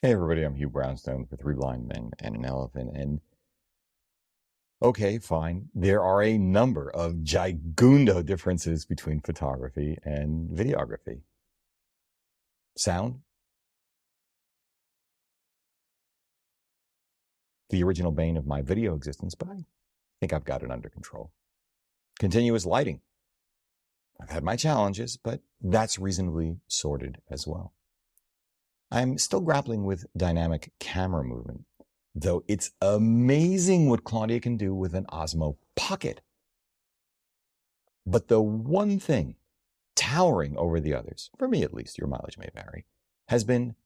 Hey everybody, I'm Hugh Brownstone for Three Blind Men and an Elephant, and okay, fine. There are a number of gigundo differences between photography and videography. Sound, the original bane of my video existence, but I think I've got it under control. Continuous lighting. I've had my challenges, but that's reasonably sorted as well. I'm still grappling with dynamic camera movement, though it's amazing what Claudia can do with an Osmo Pocket. But the one thing towering over the others, for me at least, your mileage may vary, has been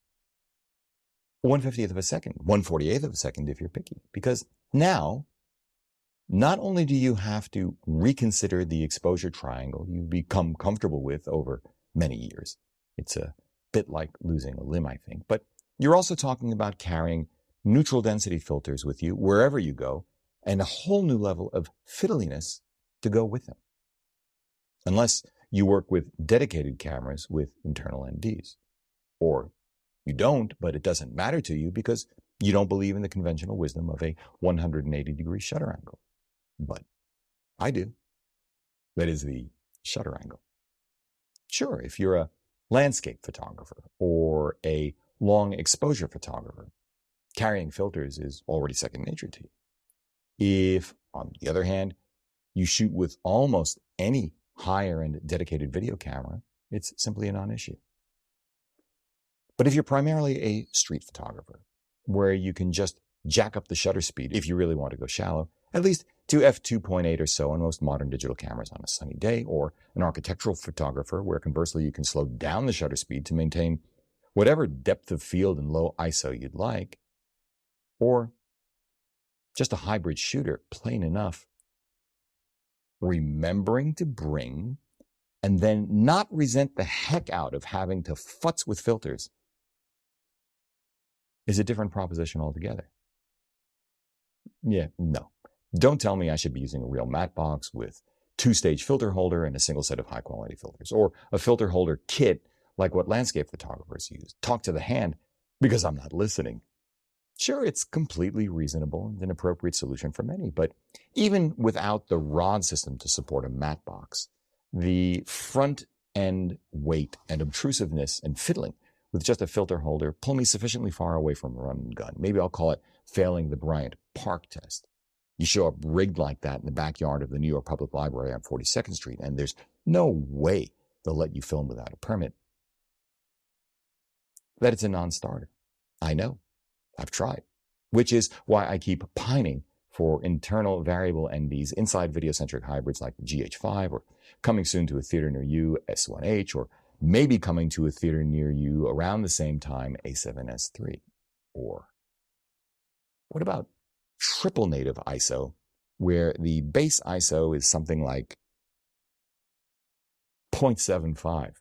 1/50th of a second, 1/48th of a second if you're picky. Because now, not only do you have to reconsider the exposure triangle you've become comfortable with over many years, it's a bit like losing a limb, I think, but you're also talking about carrying neutral density filters with you wherever you go, and a whole new level of fiddliness to go with them. Unless you work with dedicated cameras with internal NDs. Or you don't, but it doesn't matter to you because you don't believe in the conventional wisdom of a 180-degree shutter angle. But I do. That is the shutter angle. Sure, if you're a landscape photographer or a long exposure photographer, carrying filters is already second nature to you. If, on the other hand, you shoot with almost any higher-end dedicated video camera, it's simply a non-issue. But if you're primarily a street photographer, where you can just jack up the shutter speed if you really want to go shallow, at least to f2.8 or so on most modern digital cameras on a sunny day, or an architectural photographer where conversely you can slow down the shutter speed to maintain whatever depth of field and low ISO you'd like, or just a hybrid shooter, plain enough, remembering to bring and then not resent the heck out of having to futz with filters is a different proposition altogether. Yeah, no. Don't tell me I should be using a real matte box with two-stage filter holder and a single set of high-quality filters, or a filter holder kit like what landscape photographers use. Talk to the hand because I'm not listening. Sure, it's completely reasonable and an appropriate solution for many, but even without the rod system to support a matte box, the front-end weight and obtrusiveness and fiddling with just a filter holder pull me sufficiently far away from run and gun. Maybe I'll call it failing the Bryant Park test. You show up rigged like that in the backyard of the New York Public Library on 42nd Street, and there's no way they'll let you film without a permit. That it's a non-starter. I know. I've tried, which is why I keep pining for internal variable NDs inside video-centric hybrids like the GH5, or coming soon to a theater near you, S1H, or maybe coming to a theater near you around the same time, A7S3. Or what about triple native ISO, where the base ISO is something like 0.75?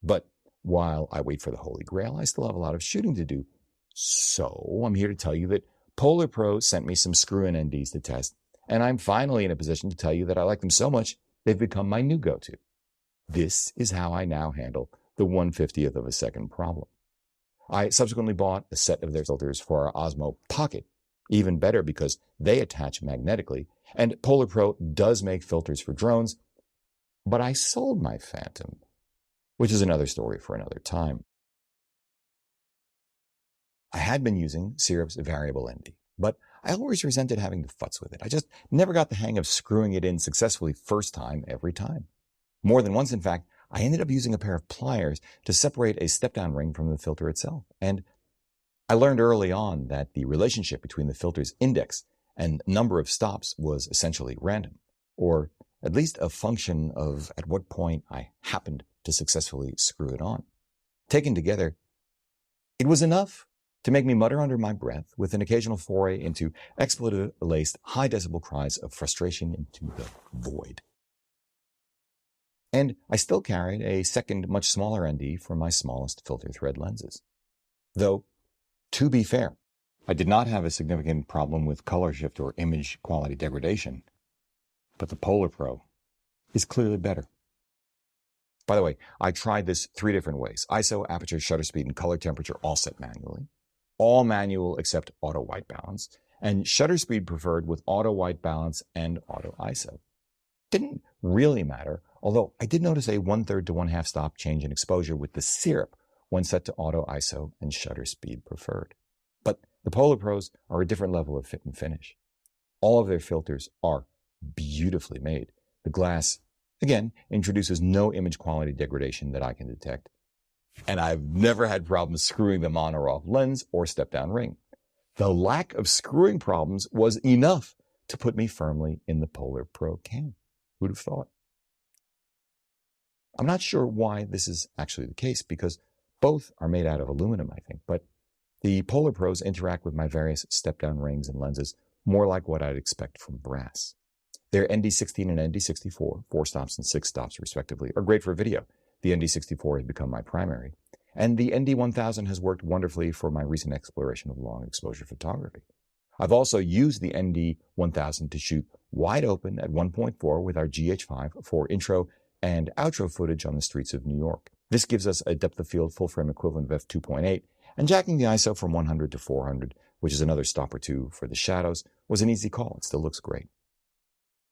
But while I wait for the Holy Grail, I still have a lot of shooting to do. So I'm here to tell you that Polar Pro sent me some screw-in NDs to test, and I'm finally in a position to tell you that I like them so much, they've become my new go-to. This is how I now handle the 1/50th of a second problem. I subsequently bought a set of their filters for our Osmo Pocket, even better because they attach magnetically, and Polar Pro does make filters for drones, but I sold my Phantom, which is another story for another time. I had been using Syrup's variable ND, but I always resented having to futz with it. I just never got the hang of screwing it in successfully first time every time. More than once, in fact, I ended up using a pair of pliers to separate a step-down ring from the filter itself. And I learned early on that the relationship between the filter's index and number of stops was essentially random, or at least a function of at what point I happened to successfully screw it on. Taken together, it was enough to make me mutter under my breath with an occasional foray into expletive-laced high-decibel cries of frustration into the void. And I still carried a second, much smaller ND for my smallest filter thread lenses. Though, to be fair, I did not have a significant problem with color shift or image quality degradation, but the Polar Pro is clearly better. By the way, I tried this 3 different ways. ISO, aperture, shutter speed, and color temperature all set manually. All manual except auto white balance. And shutter speed preferred with auto white balance and auto ISO. Didn't really matter, although I did notice a 1/3 to 1/2 stop change in exposure with the syrup when set to auto ISO and shutter speed preferred. But the Polar Pros are a different level of fit and finish. All of their filters are beautifully made. The glass, again, introduces no image quality degradation that I can detect. And I've never had problems screwing them on or off lens or step-down ring. The lack of screwing problems was enough to put me firmly in the Polar Pro camp. Who'd have thought? I'm not sure why this is actually the case, because both are made out of aluminum, I think, but the Polar Pros interact with my various step-down rings and lenses more like what I'd expect from brass. Their ND16 and ND64, 4 stops and 6 stops respectively, are great for video. The ND64 has become my primary, and the ND1000 has worked wonderfully for my recent exploration of long exposure photography. I've also used the ND1000 to shoot wide open at 1.4 with our GH5 for intro and outro footage on the streets of New York. This gives us a depth of field full frame equivalent of f2.8, and jacking the ISO from 100 to 400, which is another stop or two for the shadows, was an easy call. It still looks great.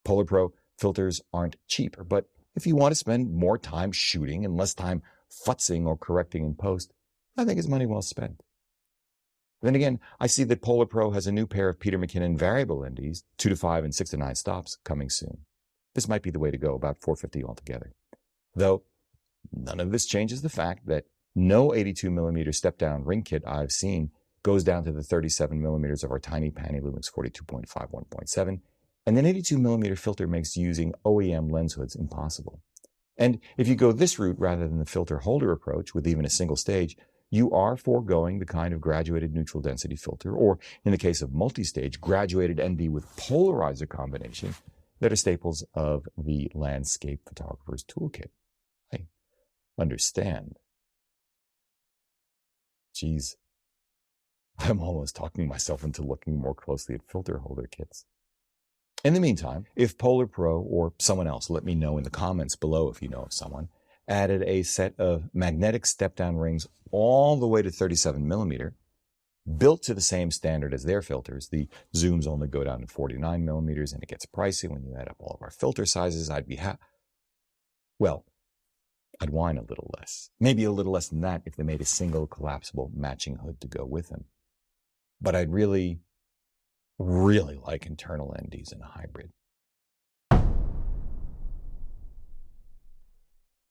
Polar Pro filters aren't cheap, but if you want to spend more time shooting and less time futzing or correcting in post, I think it's money well spent. Then again, I see that Polar Pro has a new pair of Peter McKinnon variable NDs, 2 to 5 and 6 to 9 stops, coming soon. This might be the way to go, about $450 altogether. Though, none of this changes the fact that no 82mm step-down ring kit I've seen goes down to the 37mm of our tiny Panny Lumix 42.5 1.7, and an 82mm filter makes using OEM lens hoods impossible. And if you go this route rather than the filter holder approach with even a single stage, you are foregoing the kind of graduated neutral density filter, or in the case of multi-stage, graduated ND with polarizer combination that are staples of the landscape photographer's toolkit. I understand. Geez, I'm almost talking myself into looking more closely at filter holder kits. In the meantime, if Polar Pro or someone else, let me know in the comments below if you know of someone, added a set of magnetic step-down rings all the way to 37mm, built to the same standard as their filters. The zooms only go down to 49mm, and it gets pricey when you add up all of our filter sizes. I'd be well, I'd whine a little less. Maybe a little less than that if they made a single collapsible matching hood to go with them. But I'd really like internal NDs in a hybrid.